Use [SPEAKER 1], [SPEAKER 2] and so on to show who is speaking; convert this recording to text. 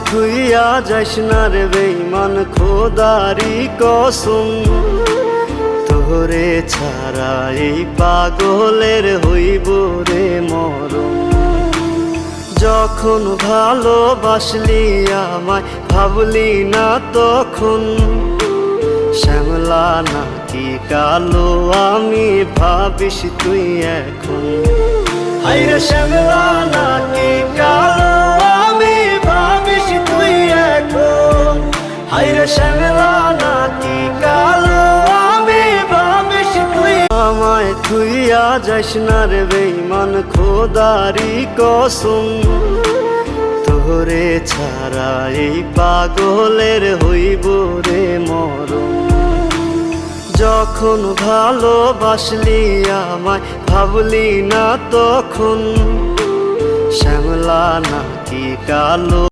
[SPEAKER 1] থুইয়া যাস না রে বেঈমান, খোদারি কসম। তোরে ছাড়া এই পাগলের হইব রে মরণ। যখন ভালোবাসলি আমায় ভাবলি না তখন, শ্যামলা নাকি কালো আমি ভাবিস তুই এখন। হায়রে শ্যামলা নাকি কালো আমি ভাবিস তুই এখন। হায়রে শ্যামলা নাকি কালো আমি ভাবিস তুই। আমায় থুইয়া যাস না রে বেঈমান, খোদারি কসম। তোরে ছাড়া এই পাগলের হইব রে মরণ। যখন ভালোবাসলি আমায় ভাবলি না তখন, শ্যামলা নাকি কালো